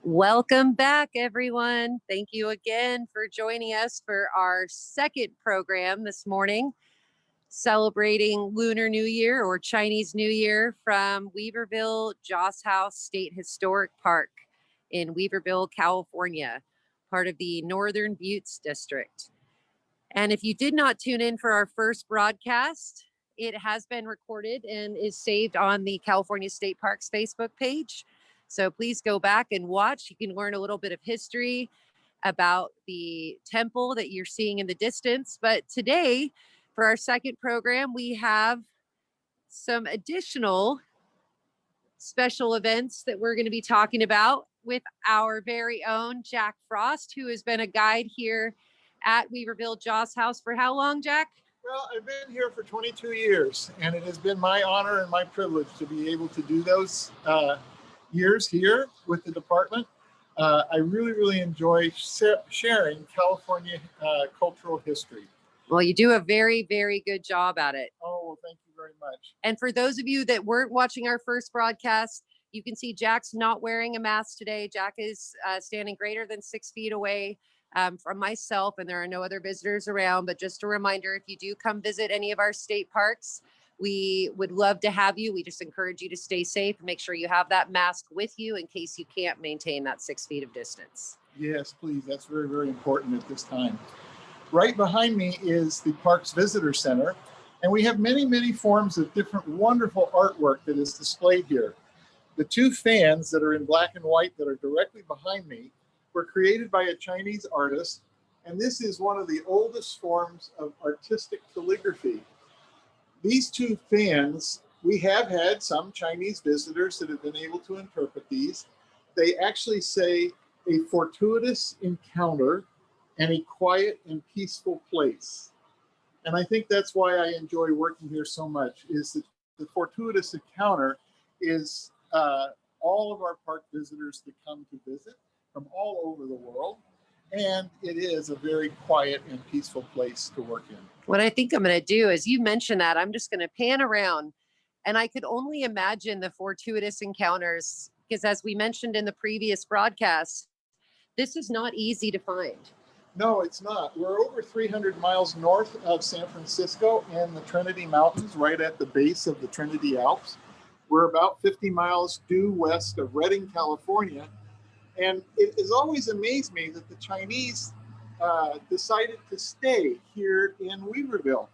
Welcome back, everyone. Thank you again for joining us for our second program this morning, celebrating Lunar New Year or Chinese New Year from Weaverville Joss House State Historic Park in Weaverville, California, part of the Northern Buttes District. And if you did not tune in for our first broadcast, it has been recorded and is saved on the California State Parks Facebook page. So please go back and watch. You can learn a little bit of history about the temple that you're seeing in the distance. But today, for our second program, we have some additional special events that we're going to be talking about with our very own Jack Frost, who has been a guide here at Weaverville Joss House for how long, Jack? Well, I've been here for 22 years, and it has been my honor and my privilege to be able to do those years here with the department. I really enjoy sharing California cultural history. Well, you do a very, very good job at it. Oh, well, thank you very much. And for those of you that weren't watching our first broadcast, you can see Jack's not wearing a mask today. Jack is standing greater than 6 feet away from myself, and there are no other visitors around. But just a reminder, if you do come visit any of our state parks, we would love to have you. We just encourage you to stay safe and make sure you have that mask with you in case you can't maintain that 6 feet of distance. Yes, please. That's very important at this time. Right behind me is the Parks Visitor Center, and we have many forms of different wonderful artwork that is displayed here. The two fans that are in black and white that are directly behind me were created by a Chinese artist, and this is one of the oldest forms of artistic calligraphy. These two fans, we have had some Chinese visitors that have been able to interpret these. They actually say a fortuitous encounter and a quiet and peaceful place. And I think that's why I enjoy working here so much, is that the fortuitous encounter is all of our park visitors that come to visit from all over the world. And it is a very quiet and peaceful place to work in. What I think I'm going to do is, you mentioned that, I'm just going to pan around, and I could only imagine the fortuitous encounters, because as we mentioned in the previous broadcast, this is not easy to find. No, it's not. We're over 300 miles north of San Francisco in the Trinity Mountains, right at the base of the Trinity Alps. We're about 50 miles due west of Redding, California. And it has always amazed me that the Chinese decided to stay here in Weaverville.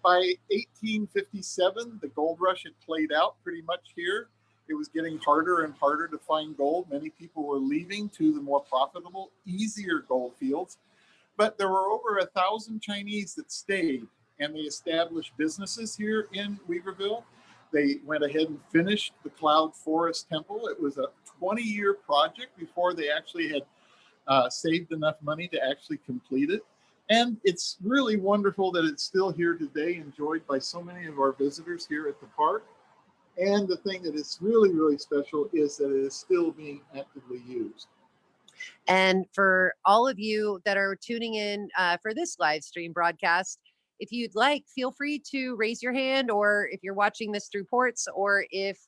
By 1857, the gold rush had played out pretty much here. It was getting harder and harder to find gold. Many people were leaving to the more profitable, easier gold fields. But there were over 1,000 Chinese that stayed, and they established businesses here in Weaverville. They went ahead and finished the Cloud Forest Temple. It was a 20-year project before they actually had saved enough money to actually complete it. And it's really wonderful that it's still here today, enjoyed by so many of our visitors here at the park. And the thing that is really special is that it is still being actively used. And for all of you that are tuning in for this live stream broadcast, if you'd like, feel free to raise your hand, or if you're watching this through Ports, or if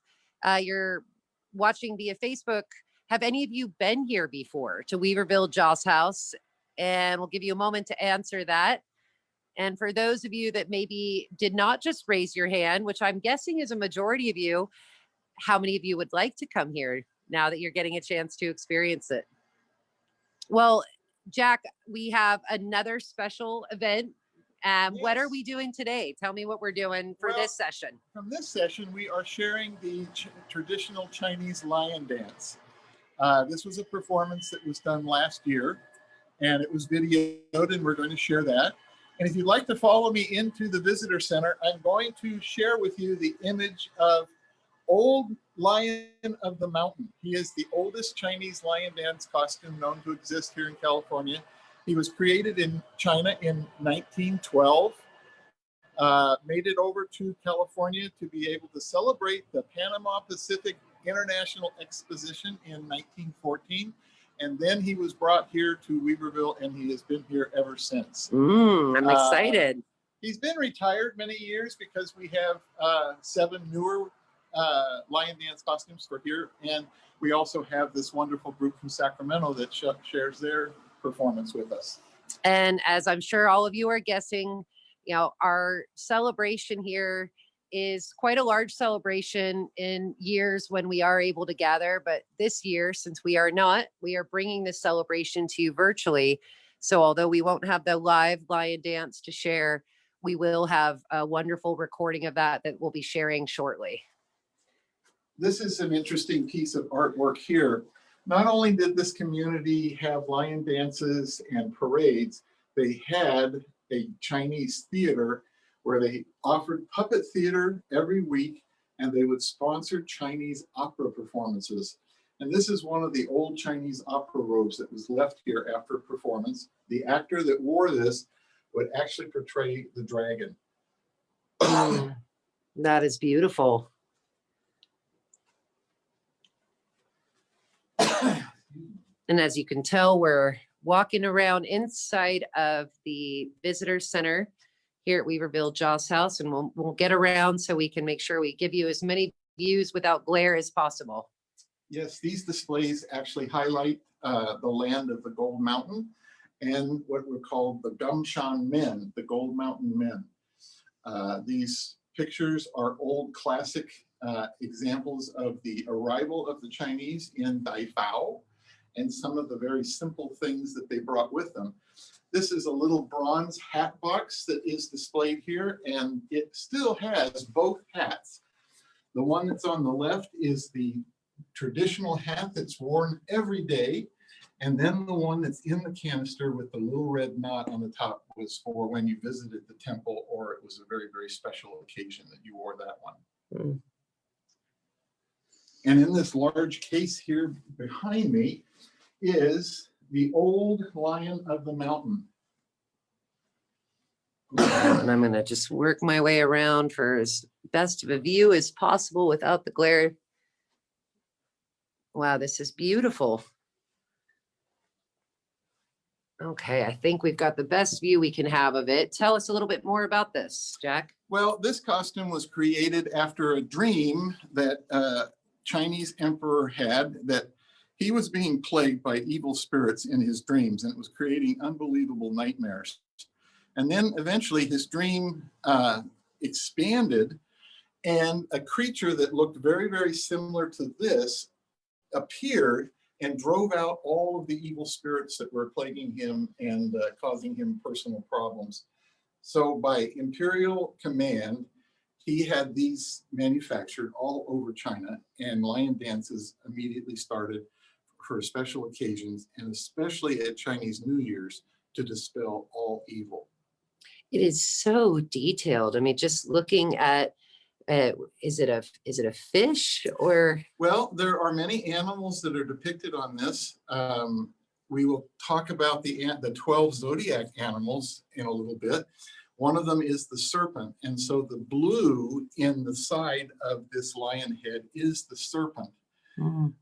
you're watching via Facebook, have any of you been here before to Weaverville Joss House? And we'll give you a moment to answer that. And for those of you that maybe did not just raise your hand, which I'm guessing is a majority of you, how many of you would like to come here now that you're getting a chance to experience it? Well, Jack, we have another special event. Yes. What are we doing today? Tell me what we're doing for this session. From this session, we are sharing the traditional Chinese lion dance. This was a performance that was done last year, and it was videoed, and we're going to share that. And if you'd like to follow me into the visitor center, I'm going to share with you the image of Old Lion of the Mountain. He is the oldest Chinese lion dance costume known to exist here in California. He was created in China in 1912, made it over to California to be able to celebrate the Panama Pacific International Exposition in 1914. And then he was brought here to Weaverville, and he has been here ever since. I'm excited. He's been retired many years because we have 7 newer lion dance costumes for here. And we also have this wonderful group from Sacramento that shares their performance with us. And as I'm sure all of you are guessing, our celebration here is quite a large celebration in years when we are able to gather. But this year, since we are not, we are bringing this celebration to you virtually. So although we won't have the live lion dance to share, we will have a wonderful recording of that we'll be sharing shortly. This is an interesting piece of artwork here. Not only did this community have lion dances and parades, they had a Chinese theater where they offered puppet theater every week, and they would sponsor Chinese opera performances. And this is one of the old Chinese opera robes that was left here after a performance. The actor that wore this would actually portray the dragon. That is beautiful. And as you can tell, we're walking around inside of the visitor center here at Weaverville Joss House, and we'll get around so we can make sure we give you as many views without glare as possible. Yes, these displays actually highlight the land of the Gold Mountain and what were called the Gumshan Men, the Gold Mountain Men. These pictures are old classic examples of the arrival of the Chinese in Daifao and some of the very simple things that they brought with them. This is a little bronze hat box that is displayed here, and it still has both hats. The one that's on the left is the traditional hat that's worn every day, and then the one that's in the canister with the little red knot on the top was for when you visited the temple, or it was a very, very special occasion that you wore that one. Mm. And in this large case here behind me is the old lion of the mountain. And I'm going to just work my way around for as best of a view as possible without the glare. Wow, this is beautiful. Okay, I think we've got the best view we can have of it. Tell us a little bit more about this, Jack. Well, this costume was created after a dream that Chinese emperor had, that he was being plagued by evil spirits in his dreams, and it was creating unbelievable nightmares. And then eventually his dream expanded, and a creature that looked very, very similar to this appeared and drove out all of the evil spirits that were plaguing him and causing him personal problems. So by imperial command, he had these manufactured all over China, and lion dances immediately started for special occasions, and especially at Chinese New Year's, to dispel all evil. It is so detailed. I mean, just looking at, is it a fish or? Well, there are many animals that are depicted on this. We will talk about the 12 Zodiac animals in a little bit. One of them is the serpent. And so the blue in the side of this lion head is the serpent. Mm.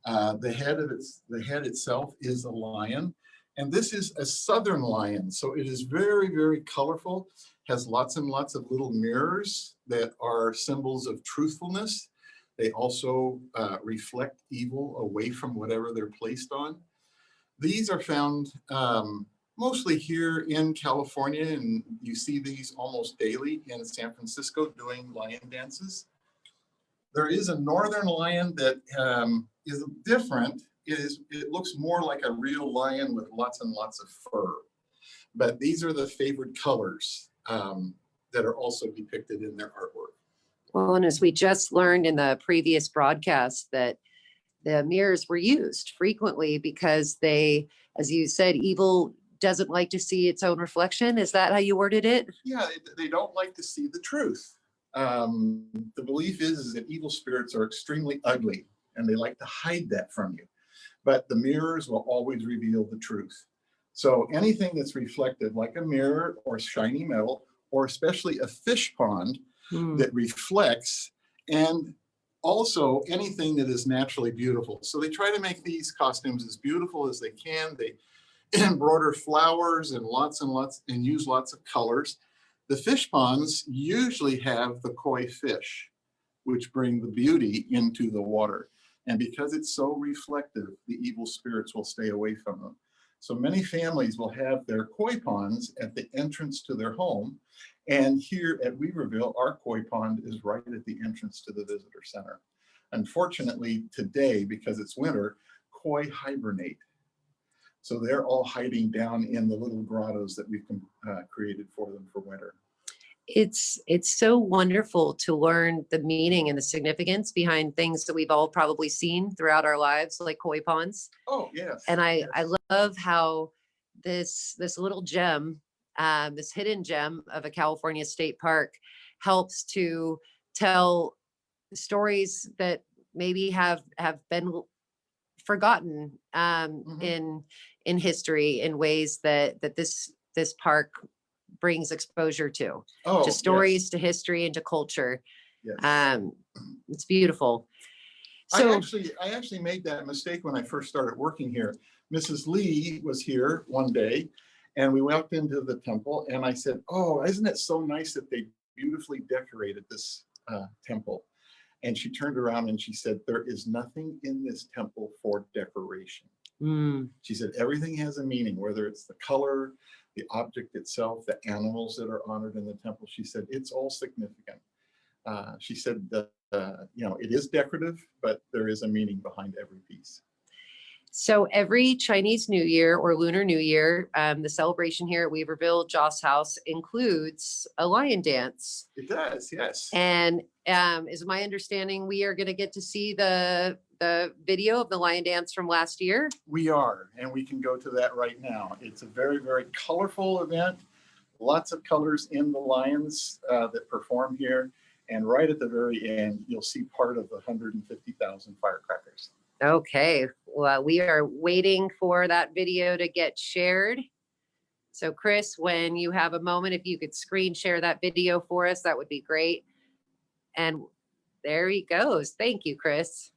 The head itself is a lion. And this is a southern lion. So it is very, very colorful, has lots and lots of little mirrors that are symbols of truthfulness. They also reflect evil away from whatever they're placed on. These are found mostly here in California, and you see these almost daily in San Francisco doing lion dances. There is a northern lion that is different. It looks more like a real lion with lots and lots of fur. But these are the favored colors that are also depicted in their artwork. Well, and as we just learned in the previous broadcast, that the mirrors were used frequently because they, as you said, evil doesn't like to see its own reflection. Is that how you worded it? Yeah, they don't like to see the truth. The belief is that evil spirits are extremely ugly, and they like to hide that from you. But the mirrors will always reveal the truth. So anything that's reflective, like a mirror or shiny metal, or especially a fish pond that reflects, and also anything that is naturally beautiful. So they try to make these costumes as beautiful as they can. They embroider flowers and lots and use lots of colors. The fish ponds usually have the koi fish. which bring the beauty into the water. And because it's so reflective, the evil spirits will stay away from them. So many families will have their koi ponds at the entrance to their home. And here at Weaverville, our koi pond is right at the entrance to the visitor center. Unfortunately, today, because it's winter, koi hibernate. So they're all hiding down in the little grottos that we've created for them for winter. It's so wonderful to learn the meaning and the significance behind things that we've all probably seen throughout our lives, like koi ponds. Oh, yes. And yes. I love how this little gem, this hidden gem of a California state park helps to tell stories that maybe have been forgotten in history in ways that this park brings exposure to stories, to history, and to culture. Yes. It's beautiful. So I actually made that mistake when I first started working here. Mrs. Lee was here one day and we walked into the temple and I said, "Oh, isn't it so nice that they beautifully decorated this temple?" And she turned around and she said, "There is nothing in this temple for decoration." She said, "Everything has a meaning, whether it's the color, the object itself, the animals that are honored in the temple." She said, "It's all significant." She said that, it is decorative, but there is a meaning behind every piece. So every Chinese New Year or Lunar New Year, the celebration here at Weaverville Joss House includes a lion dance. It does, yes. And is my understanding we are going to get to see the video of the lion dance from last year? We are, and we can go to that right now. It's a very, very colorful event. Lots of colors in the lions that perform here. And right at the very end, you'll see part of the 150,000 firecrackers. Okay, well, we are waiting for that video to get shared. So Chris, when you have a moment, if you could screen share that video for us, that would be great. And there he goes. Thank you, Chris.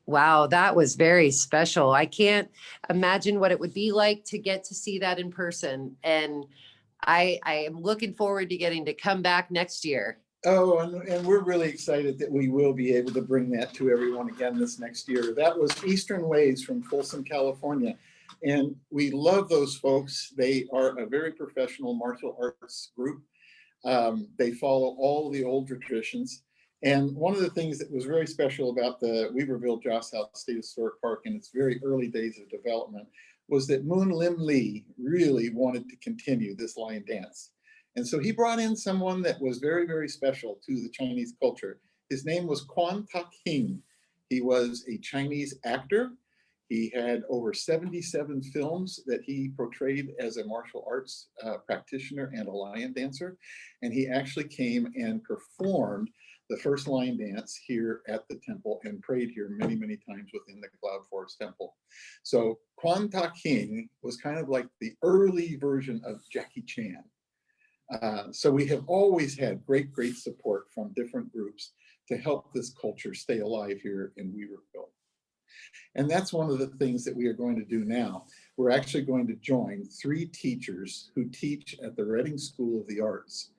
Wow, that was very special. I can't imagine what it would be like to get to see that in person. And I am looking forward to getting to come back next year. Oh, and we're really excited that we will be able to bring that to everyone again this next year. That was Eastern Ways from Folsom, California. And we love those folks. They are a very professional martial arts group. They follow all the old traditions. And one of the things that was very special about the Weaverville Joss House State Historic Park in its very early days of development was that Moon Lim Lee really wanted to continue this lion dance. And so he brought in someone that was very, very special to the Chinese culture. His name was Quan Tak Hing. He was a Chinese actor. He had over 77 films that he portrayed as a martial arts practitioner and a lion dancer. And he actually came and performed the first lion dance here at the temple and prayed here many, many times within the Cloud Forest Temple. So Quan Tak Hing was kind of like the early version of Jackie Chan. So we have always had great, great support from different groups to help this culture stay alive here in Weaverville. And that's one of the things that we are going to do now. We're actually going to join 3 teachers who teach at the Reading School of the Arts.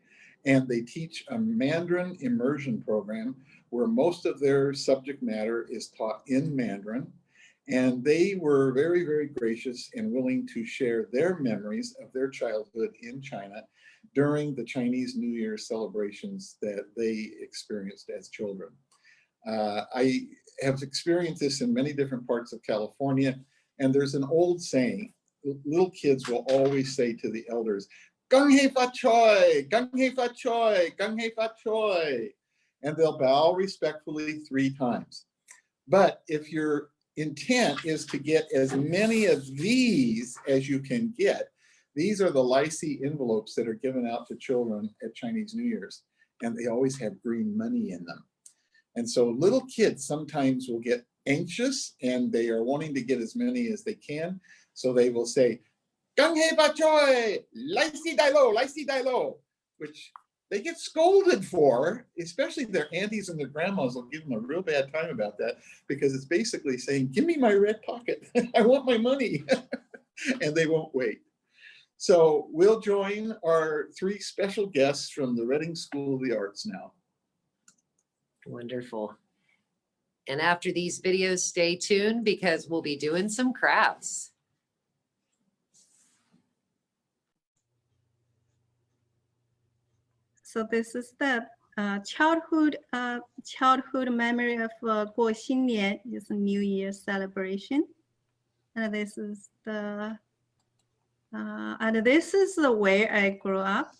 And they teach a Mandarin immersion program where most of their subject matter is taught in Mandarin. And they were very, very gracious and willing to share their memories of their childhood in China during the Chinese New Year celebrations that they experienced as children. I have experienced this in many different parts of California, and there's an old saying, little kids will always say to the elders, "Gung hei fa choi, gung hei fa choi, gung hei fa choi," and they'll bow respectfully 3 times. But if your intent is to get as many of these as you can get, these are the lycée envelopes that are given out to children at Chinese New Year's, and they always have green money in them. And so little kids sometimes will get anxious and they are wanting to get as many as they can. So they will say, "Gung hei ba choi, lai si dai lo," which they get scolded for, especially their aunties and their grandmas will give them a real bad time about that because it's basically saying, "Give me my red pocket, I want my money," and they won't wait. So we'll join our 3 special guests from the Reading School of the Arts now. Wonderful. And after these videos, stay tuned because we'll be doing some crafts. So this is the childhood memory of 过新年, is a New Year celebration, and this is the where I grew up.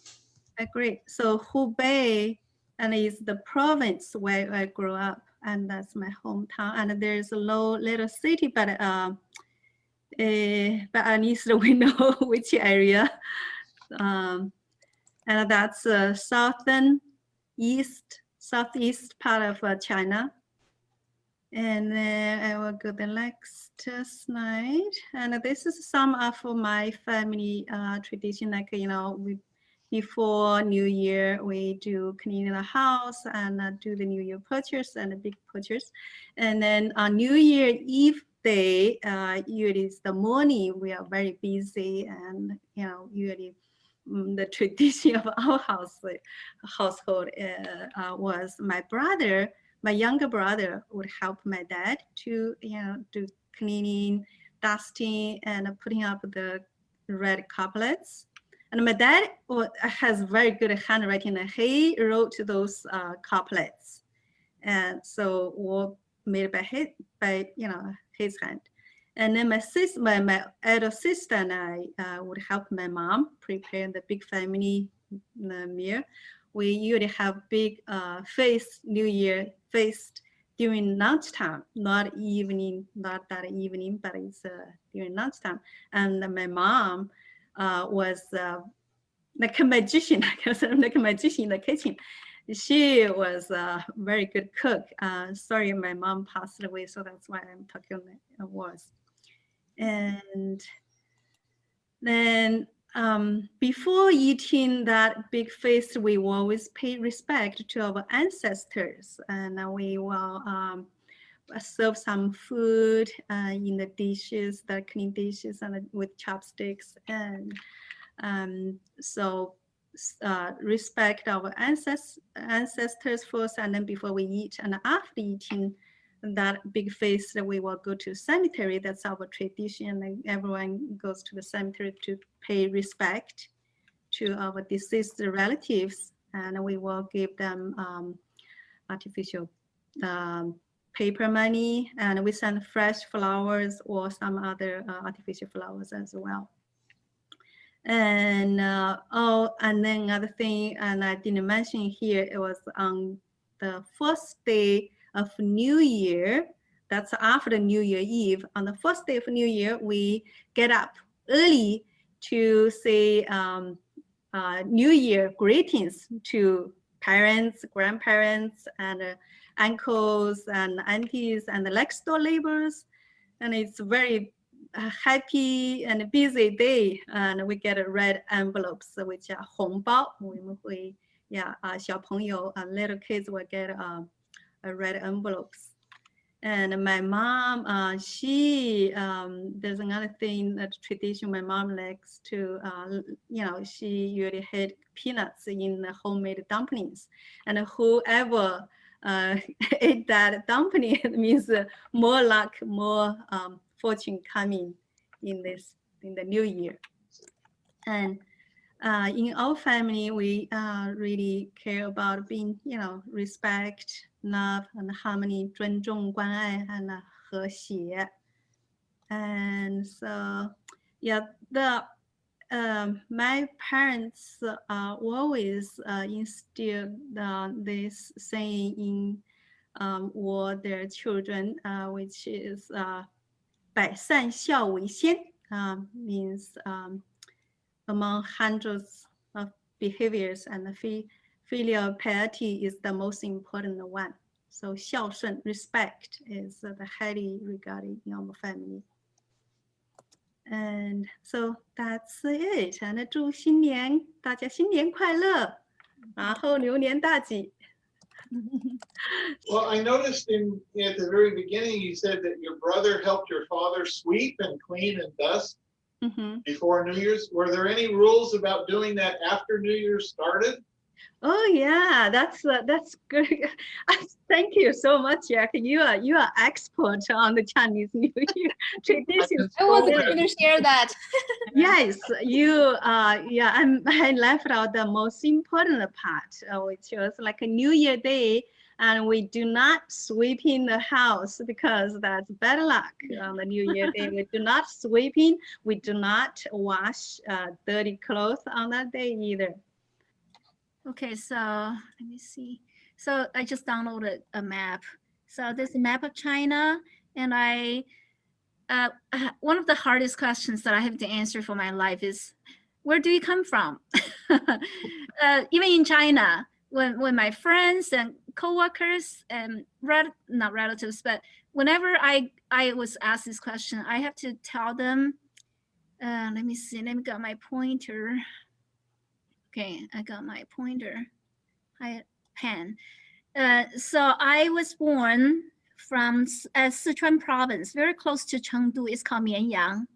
So Hubei, and is the province where I grew up, and that's my hometown. And there's a little city, but at least we know which area. And that's southeast part of China. And then I will go the next slide. And this is some of my family tradition, like, before New Year, we do clean the house and do the New Year purchase and a big purchase. And then on New Year Eve day, usually it's the morning, we are very busy, and usually the tradition of our household was my younger brother would help my dad to do cleaning, dusting, and putting up the red carpets. And my dad has very good handwriting, and he wrote those couplets, and so all made by his hand. And then my elder sister and I would help my mom prepare the big family meal. We usually have big New Year feast during lunchtime, not that evening, but it's during lunchtime. And my mom was like a magician, like a magician in the kitchen. She was a very good cook. Sorry, my mom passed away, so that's why I'm talking was. And then before eating that big feast, we always pay respect to our ancestors, and we will serve some food in the dishes, the clean dishes, and with chopsticks. And so respect our ancestors first, and then before we eat, and after eating that big feast, we will go to cemetery. That's our tradition, and everyone goes to the cemetery to pay respect to our deceased relatives, and we will give them artificial paper money, and we send fresh flowers or some other artificial flowers as well. And and then another thing, and I didn't mention here, it was on the first day of New Year. That's after New Year Eve. On the first day of New Year, we get up early to say New Year greetings to parents, grandparents, and uncles and aunties and the next door neighbors. And it's very happy and busy day, and we get red envelopes, which are 红包.小朋友 little kids will get red envelopes. And my mom, she there's another thing, that tradition my mom likes to, she usually had peanuts in the homemade dumplings, and whoever ate that dumpling, it means more luck, more fortune coming in the new year. And in our family, we really care about being, respect, love, and harmony, 尊重, 关爱, and 和谐. And so, yeah, my parents always instilled this saying in all their children, which is 百善孝为先, means among hundreds of behaviors, and filial piety is the most important one. So 孝顺, respect, is the highly regarded in our family. And so that's it. And 祝大家新年快乐，然后牛年大吉。Well, I noticed at the very beginning, you said that your brother helped your father sweep and clean and dust before New Year's. Were there any rules about doing that after New Year's started? Oh yeah, that's good. Thank you so much, Jack. You are expert on the Chinese New Year traditions. I wasn't going to share that. Yes, I left out the most important part, which was like a New Year day, and we do not sweep in the house because that's bad luck on the New Year day. We do not sweep in. We do not wash dirty clothes on that day either. Okay, so let me see. So I just downloaded a map. So this map of China, and one of the hardest questions that I have to answer for my life is, where do you come from? Even in China, when my friends and coworkers and not relatives, but whenever I was asked this question, I have to tell them. Let me see. Let me get my pointer. Okay, I got my pointer. Pen. So I was born from Sichuan province, very close to Chengdu. It's called Mianyang.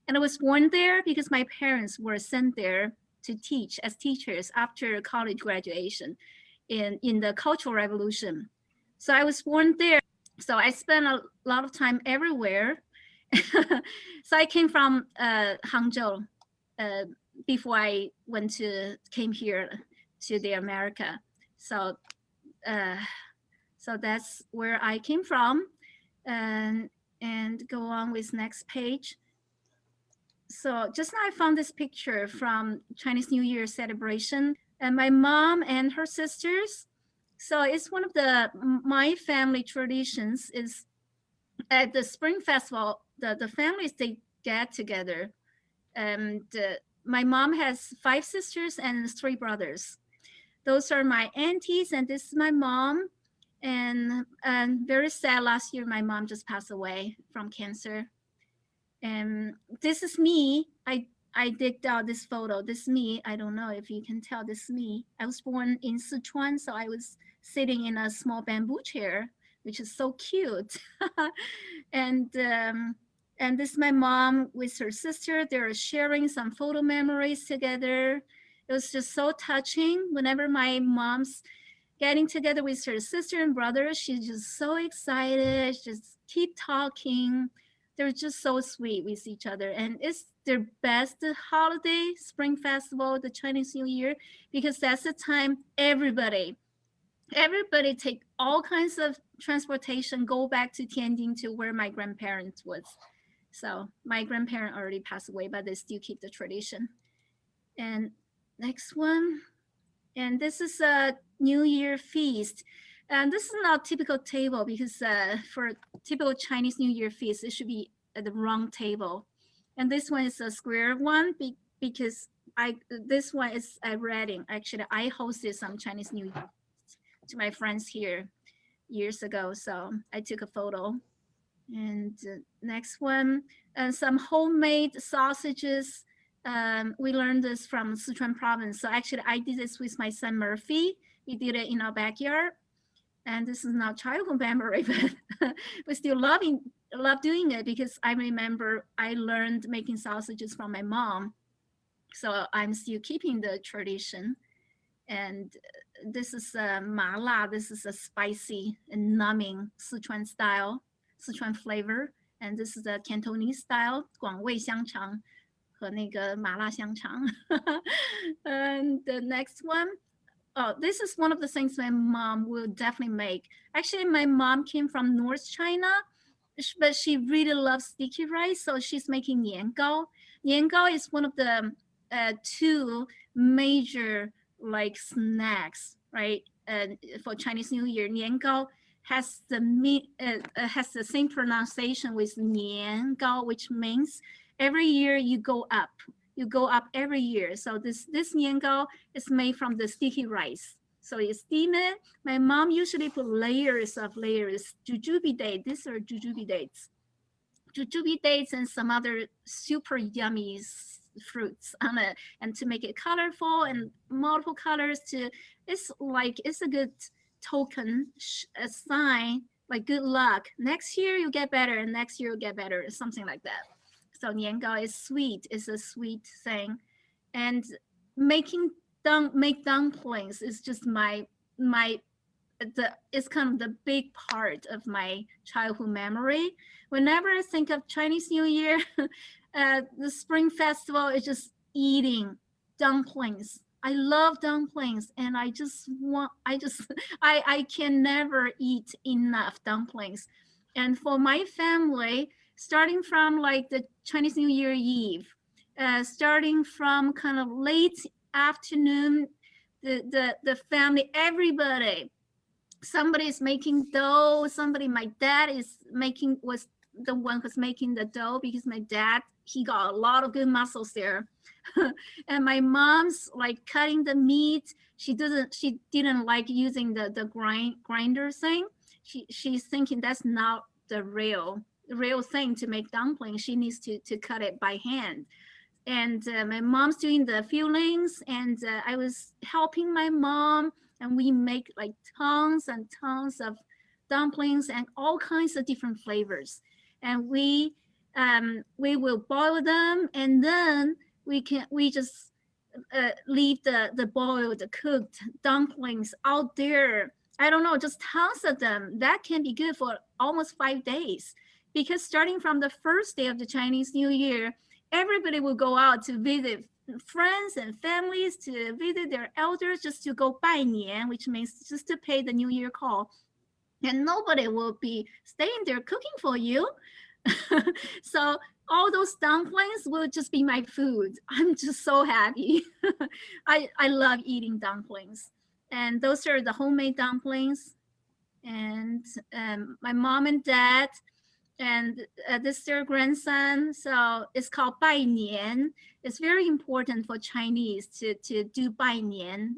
And I was born there because my parents were sent there to teach as teachers after college graduation in the Cultural Revolution. So I was born there. So I spent a lot of time everywhere. So I came from Hangzhou before I came here to the America. So so that's where I came from, and go on with next page. So just now I found this picture from Chinese New Year celebration, and my mom and her sisters. So it's one of my family traditions is at the Spring Festival, the families, they get together. And my mom has 5 sisters and 3 brothers. Those are my aunties, and this is my mom. And very sad, last year my mom just passed away from cancer. And this is me. I digged out this photo. This is me. I don't know if you can tell, this is me. I was born in Sichuan, so I was sitting in a small bamboo chair which is so cute. and this is my mom with her sister. They're sharing some photo memories together. It was just so touching. Whenever my mom's getting together with her sister and brother, she's just so excited, just keep talking. They're just so sweet with each other. And it's their best holiday, Spring Festival, the Chinese New Year, because that's the time everybody take all kinds of transportation, go back to Tianjin, to where my grandparents was. So my grandparent already passed away, but they still keep the tradition. And next one. And this is a New Year feast. And this is not typical table, because for typical Chinese New Year feast, it should be at the round table. And this one is a square one, because this one is a reading. Actually, I hosted some Chinese New Year to my friends here years ago, so I took a photo. And next one, some homemade sausages. We learned this from Sichuan province. So actually, I did this with my son Murphy. We did it in our backyard. And this is not childhood memory, but we still love doing it, because I remember I learned making sausages from my mom. So I'm still keeping the tradition. And this is ma la. This is a spicy and numbing Sichuan style, Sichuan flavor. And this is the Cantonese style, 广味香肠和那个麻辣香肠. And the next one, oh, this is one of the things my mom will definitely make. Actually, my mom came from North China, but she really loves sticky rice, so she's making niangao. Niangao is one of the two major like snacks, right? For Chinese New Year, niangao has the same pronunciation with niangao, which means every year you go up. You go up every year. So this niangao is made from the sticky rice. So you steam it. My mom usually put layers of layers. Jujube date. These are jujube dates. Jujube dates and some other super yummy fruits on it, and to make it colorful and multiple colors. It's a good token, a sign, like good luck. Next year you get better, and next year you get better, something like that. So niangao is sweet. It's a sweet thing, and make dumplings is just it's kind of the big part of my childhood memory. Whenever I think of Chinese New Year, the Spring Festival is just eating dumplings. I love dumplings, and I can never eat enough dumplings. And for my family, starting from like the Chinese New Year Eve, starting from kind of late afternoon, the family, everybody, somebody is making dough. My dad was the one who's making the dough, because my dad, he got a lot of good muscles there. And my mom's like cutting the meat. She didn't like using the grinder thing. She's thinking that's not the real thing to make dumplings. She needs to cut it by hand. And my mom's doing the fillings, and I was helping my mom, and we make like tons and tons of dumplings and all kinds of different flavors. And we will boil them, and then we just leave the boiled, cooked dumplings out there. I don't know, just tons of them. That can be good for almost 5 days, because starting from the first day of the Chinese New Year, everybody will go out to visit friends and families, to visit their elders, just to go 拜年, which means just to pay the New Year call. And nobody will be staying there cooking for you. So all those dumplings will just be my food. I'm just so happy. I love eating dumplings. And those are the homemade dumplings. And my mom and dad, and this is their grandson. So it's called 拜年. It's very important for Chinese to do 拜年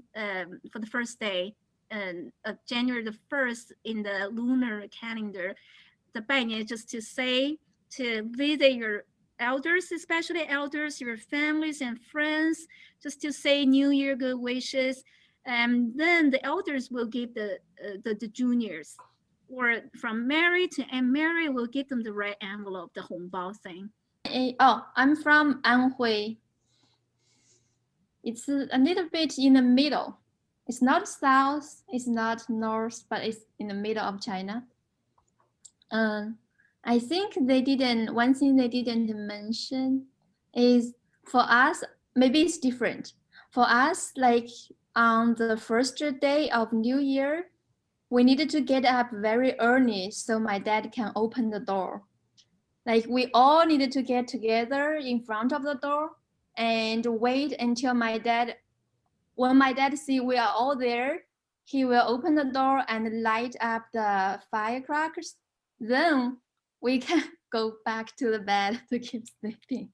for the first day of January the 1st in the lunar calendar. The 拜年is just to visit your elders, especially elders, your families and friends, just to say New Year good wishes. And then the elders will give the juniors or from Mary to Aunt Mary, we'll give them the red envelope, the 红包 thing. Oh, I'm from Anhui. It's a little bit in the middle. It's not south, it's not north, but it's in the middle of China. I think one thing they didn't mention is for us, maybe it's different. For us, like on the first day of New Year, we needed to get up very early so my dad can open the door. Like we all needed to get together in front of the door and wait until when my dad see we are all there, he will open the door and light up the firecrackers. Then we can go back to the bed to keep sleeping.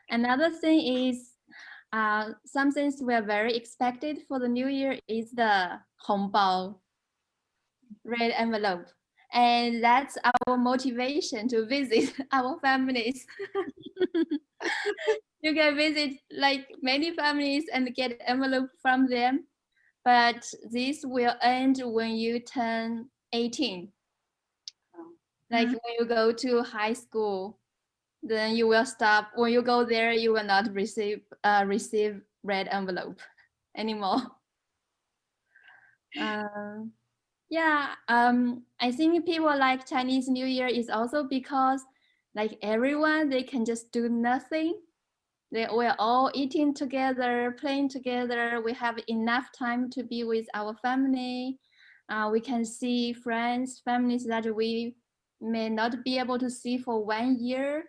Another thing is, some things we are very expected for the new year is the 红包, red envelope. And that's our motivation to visit our families. You can visit like many families and get envelope from them, but this will end when you turn 18. Like when you go to high school, then you will stop. When you go there, you will not receive red envelope anymore. I think people like Chinese New Year is also because like everyone, they can just do nothing. We're all eating together, playing together. We have enough time to be with our family. We can see friends, families that we may not be able to see for 1 year.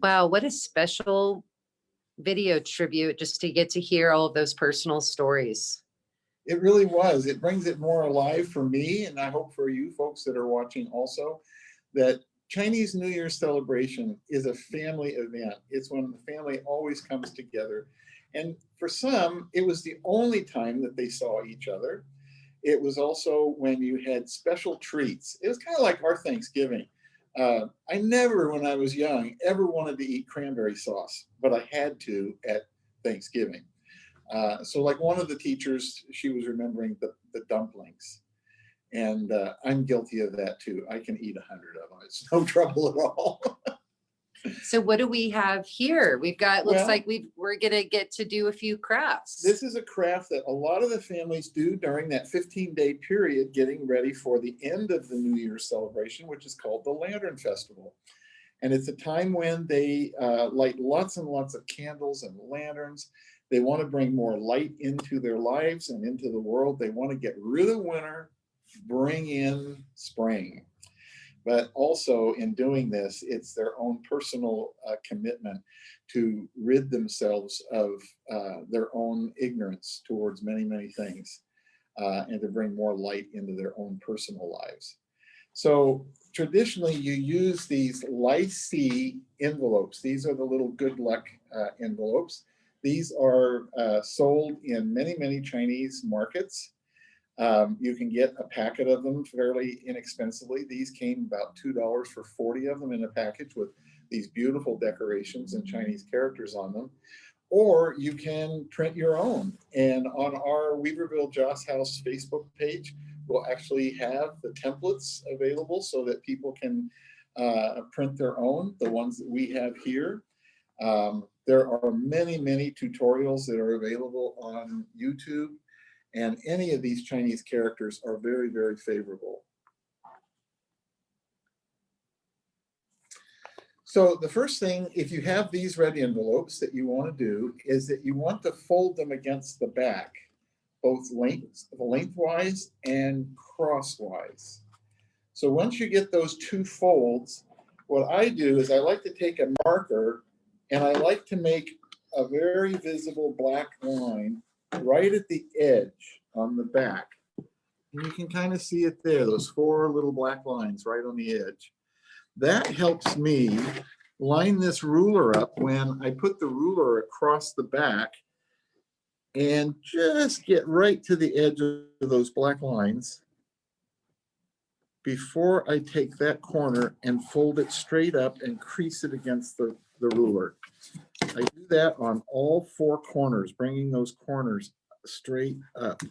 Wow, what a special video tribute just to get to hear all of those personal stories. It really was. It brings it more alive for me, and I hope for you folks that are watching also, that Chinese New Year celebration is a family event. It's when the family always comes together. And for some, it was the only time that they saw each other. It was also when you had special treats. It was kind of like our Thanksgiving. I never, when I was young, ever wanted to eat cranberry sauce, but I had to at Thanksgiving. So like one of the teachers, she was remembering the dumplings. And I'm guilty of that too. I can eat 100 of them. It's no trouble at all. So what do we have here? We've got, looks like we're gonna get to do a few crafts. This is a craft that a lot of the families do during that 15-day period, getting ready for the end of the New Year's celebration, which is called the Lantern Festival. And it's a time when they light lots and lots of candles and lanterns. They want to bring more light into their lives and into the world. They want to get rid of winter, bring in spring. But also in doing this, it's their own personal commitment to rid themselves of their own ignorance towards many, many things, and to bring more light into their own personal lives. So traditionally, you use these Lycée envelopes. These are the little good luck envelopes. These are sold in many, many Chinese markets. You can get a packet of them fairly inexpensively. These came about $2 for 40 of them in a package with these beautiful decorations and Chinese characters on them. Or you can print your own. And on our Weaverville Joss House Facebook page, we'll actually have the templates available so that people can print their own, the ones that we have here. There are many, many tutorials that are available on YouTube. And any of these Chinese characters are very, very favorable. So the first thing, if you have these red envelopes that you want to do, is that you want to fold them against the back, both lengthwise and crosswise. So once you get those two folds, what I do is I like to take a marker and I like to make a very visible black line right at the edge on the back. And you can kind of see it there, those 4 little black lines right on the edge. That helps me line this ruler up when I put the ruler across the back and just get right to the edge of those black lines before I take that corner and fold it straight up and crease it against the the ruler. I do that on all four corners, bringing those corners straight up.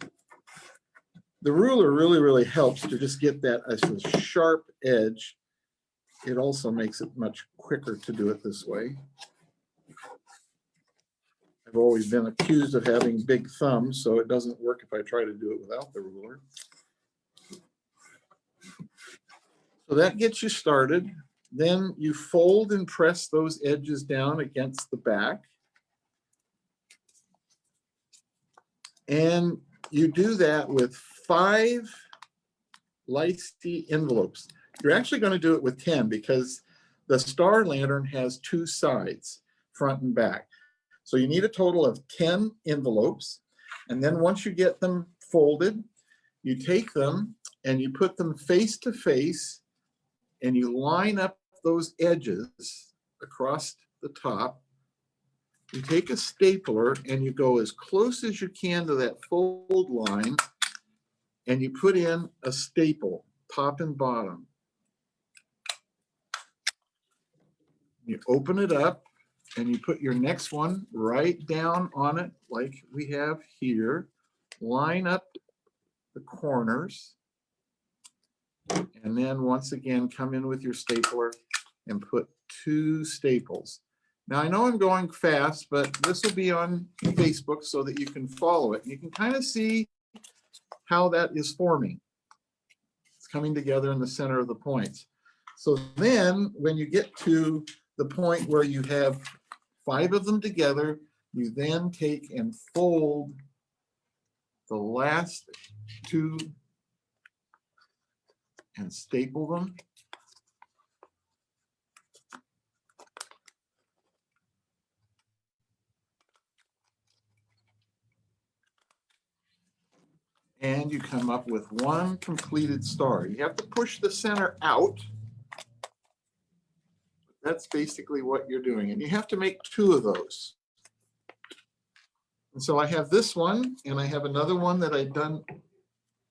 The ruler really helps to just get that as a sharp edge. It also makes it much quicker to do it this way. I've always been accused of having big thumbs, so it doesn't work if I try to do it without the ruler. So that gets you started. Then you fold and press those edges down against the back. And you do that with 5 Lighty envelopes. You're actually going to do it with 10 because the star lantern has 2 sides, front and back. So you need a total of 10 envelopes. And then once you get them folded, you take them and you put them face to face and you line up those edges across the top. You take a stapler and you go as close as you can to that fold line and you put in a staple, top and bottom. You open it up and you put your next one right down on it like we have here. Line up the corners. And then once again, come in with your stapler and put 2 staples. Now I know I'm going fast, but this will be on Facebook so that you can follow it. You can kind of see how that is forming. It's coming together in the center of the points. So then when you get to the point where you have 5 of them together, you then take and fold the last 2 and staple them. And you come up with 1 completed star. You have to push the center out. That's basically what you're doing. And you have to make 2 of those. And so I have this one, and I have another one that I'd done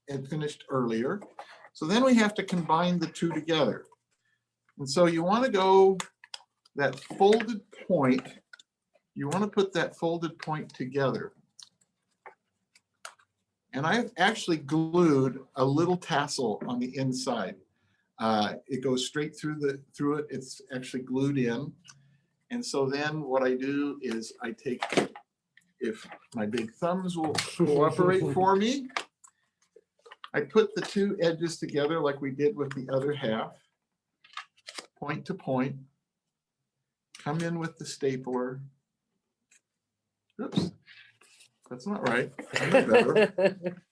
and finished earlier. So then we have to combine the 2 together. And so you want to go that folded point, you want to put that folded point together. And I've actually glued a little tassel on the inside. It goes straight through it. It's actually glued in. And so then what I do is I take, if my big thumbs will cooperate for me, I put the 2 edges together like we did with the other half, point to point, come in with the stapler. Oops, that's not right. I know better.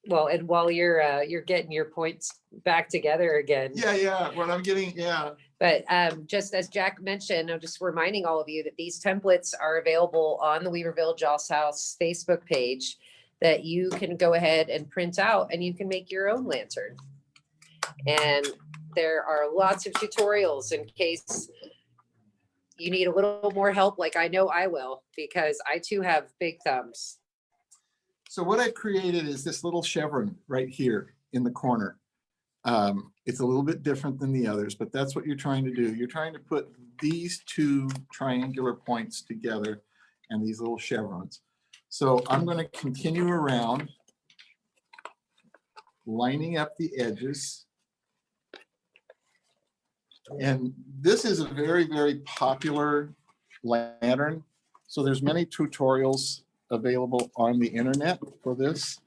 Well, and while you're getting your points back together again. Yeah, what I'm getting, yeah. But just as Jack mentioned, I'm just reminding all of you that these templates are available on the Weaverville Joss House Facebook page that you can go ahead and print out and you can make your own lantern. And there are lots of tutorials in case you need a little more help, like I know I will, because I too have big thumbs. So what I've created is this little chevron right here in the corner. It's a little bit different than the others, but that's what you're trying to do. You're trying to put these 2 triangular points together and these little chevrons. So I'm going to continue around, lining up the edges. And this is a very popular lantern. So there's many tutorials available on the internet for this.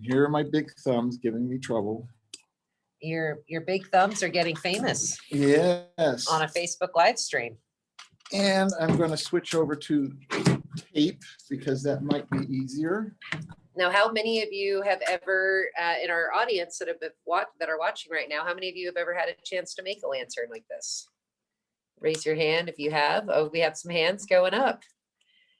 Here are my big thumbs giving me trouble. Your big thumbs are getting famous. Yes. On a Facebook live stream. And I'm going to switch over to tape because that might be easier. Now, how many of you have ever, in our audience that are watching right now, how many of you have ever had a chance to make a lantern like this? Raise your hand if you have. Oh, we have some hands going up.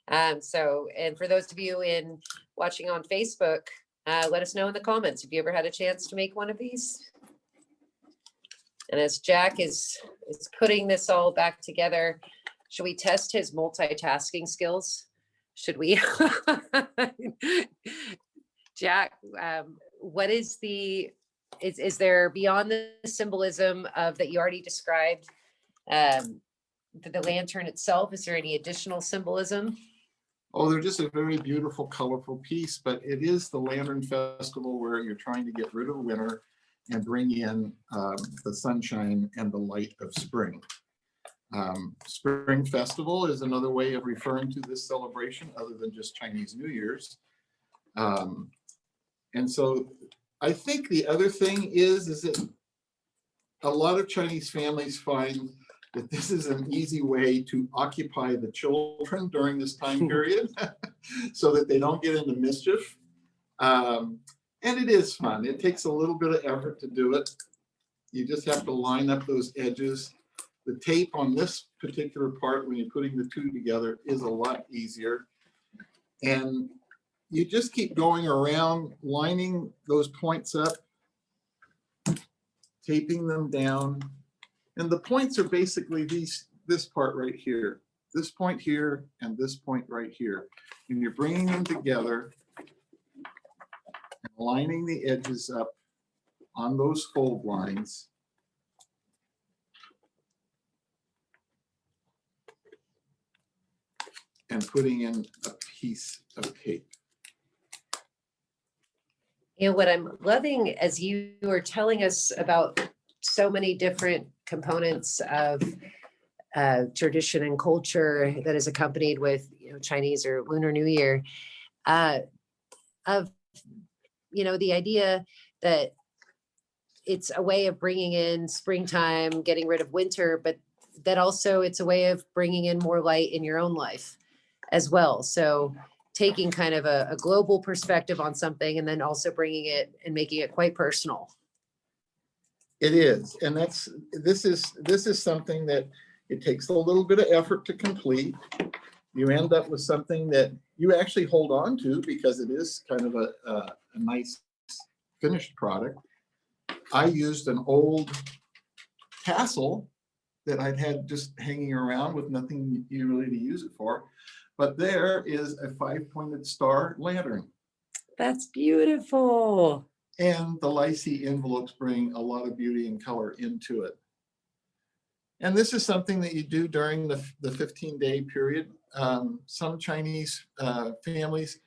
And for those of you watching on Facebook, let us know in the comments if you ever had a chance to make one of these. And as Jack is putting this all back together, should we test his multitasking skills? Should we? Jack, what is there beyond the symbolism of that you already described? The lantern itself, is there any additional symbolism? Oh, they're just a very beautiful, colorful piece, but it is the Lantern Festival where you're trying to get rid of winter and bring in the sunshine and the light of spring. Spring Festival is another way of referring to this celebration other than just Chinese New Year's. And so I think the other thing is that a lot of Chinese families find that this is an easy way to occupy the children during this time period so that they don't get into mischief. And it is fun. It takes a little bit of effort to do it. You just have to line up those edges. The tape on this particular part, when you're putting the two together, is a lot easier. And you just keep going around, lining those points up, taping them down. And the points are basically this part right here, this point here, and this point right here. And you're bringing them together and lining the edges up on those fold lines. And putting in a piece of tape. You know, what I'm loving as you are telling us about so many different components of tradition and culture that is accompanied with, you know, Chinese or Lunar New Year, of, you know, the idea that it's a way of bringing in springtime, getting rid of winter, but that also it's a way of bringing in more light in your own life as well. So taking kind of a global perspective on something and then also bringing it and making it quite personal. It is, and this is something that it takes a little bit of effort to complete. You end up with something that you actually hold on to because it is kind of a nice finished product. I used an old tassel that I'd had just hanging around with nothing really to use it for. But there is a 5-pointed star lantern. That's beautiful. And the Lycée envelopes bring a lot of beauty and color into it. And this is something that you do during the 15-day period. Some Chinese families,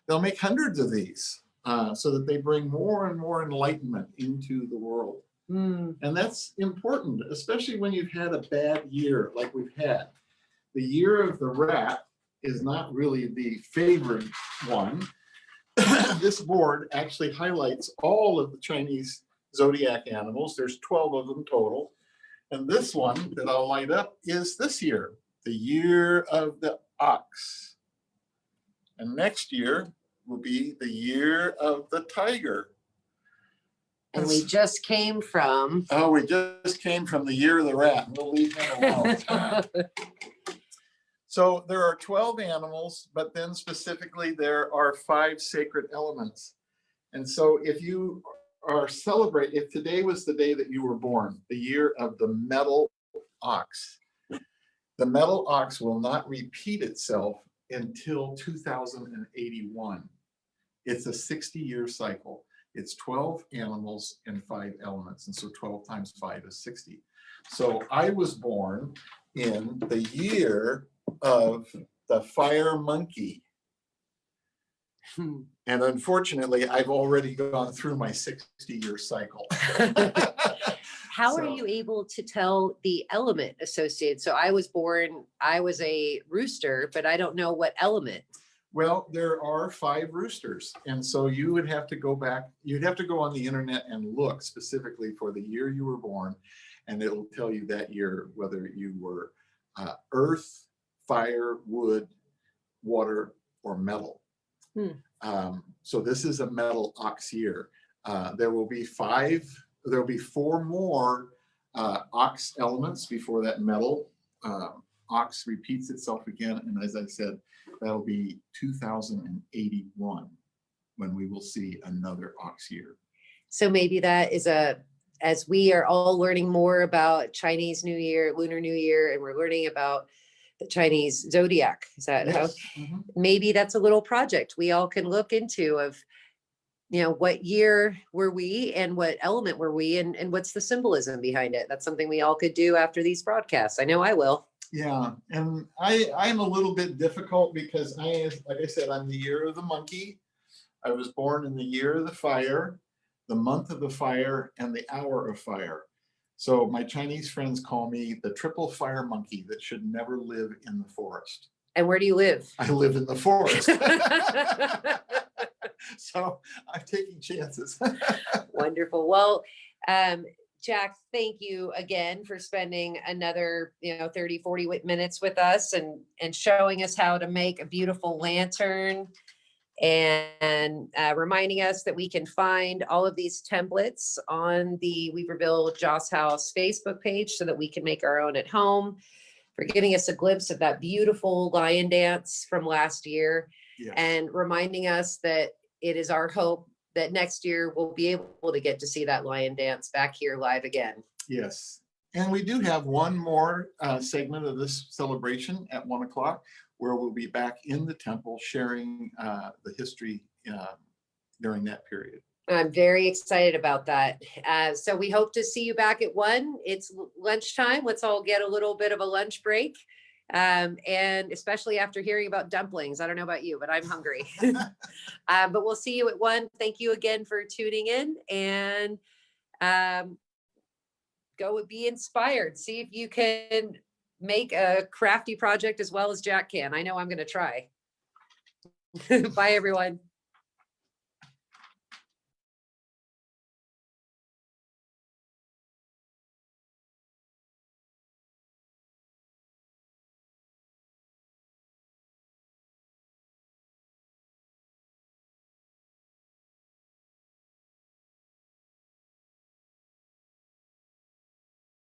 they'll make hundreds of these so that they bring more and more enlightenment into the world. And that's important, especially when you've had a bad year like we've had. The year of the rat is not really the favorite one. This board actually highlights all of the Chinese zodiac animals. There's 12 of them total. And this one that I'll light up is this year, the year of the ox. And next year will be the year of the tiger. And we just came from. Oh, we just came from the year of the rat. We'll leave him alone. So there are 12 animals, but then specifically there are 5 sacred elements. And so if you are celebrating, if today was the day that you were born, the year of the metal ox, the metal ox will not repeat itself until 2081. It's a 60-year cycle. It's 12 animals and 5 elements. And so 12 times 5 is 60. So I was born in the year of the fire monkey. And unfortunately, I've already gone through my 60-year cycle. How are you able to tell the element associated? So I was born, I was a rooster, but I don't know what element. Well, there are 5 roosters. And so you would have to go back, you'd have to go on the internet and look specifically for the year you were born. And it'll tell you that year, whether you were earth, fire, wood, water, or metal. So this is a metal ox year. There will be 4 more ox elements before that metal ox repeats itself again. And as I said, that'll be 2081 when we will see another ox year. So maybe that is as we are all learning more about Chinese New Year, Lunar New Year, and we're learning about the Chinese Zodiac. Is that how? Maybe that's a little project we all can look into of you know, what year were we and what element were we, and what's the symbolism behind it? That's something we all could do after these broadcasts. I know I will. Yeah, and I'm a little bit difficult because like I said, I'm the year of the monkey. I was born in the year of the fire, the month of the fire, and the hour of fire. So my Chinese friends call me the triple fire monkey that should never live in the forest. And where do you live? I live in the forest. So I'm taking chances. Wonderful. Well, Jack, thank you again for spending another, 30, 40 minutes with us and showing us how to make a beautiful lantern, and reminding us that we can find all of these templates on the Weaverville Joss House Facebook page so that we can make our own at home, for giving us a glimpse of that beautiful lion dance from last year. Yes. And reminding us that it is our hope that next year we'll be able to get to see that lion dance back here live again. Yes. And we do have one more segment of this celebration at 1 o'clock, where we'll be back in the temple sharing the history during that period. I'm very excited about that. So we hope to see you back at 1. It's lunchtime. Let's all get a little bit of a lunch break. And especially after hearing about dumplings. I don't know about you, but I'm hungry. But we'll see you at 1. Thank you again for tuning in, and go be inspired. See if you can make a crafty project as well as Jack can. I know I'm going to try. Bye, everyone.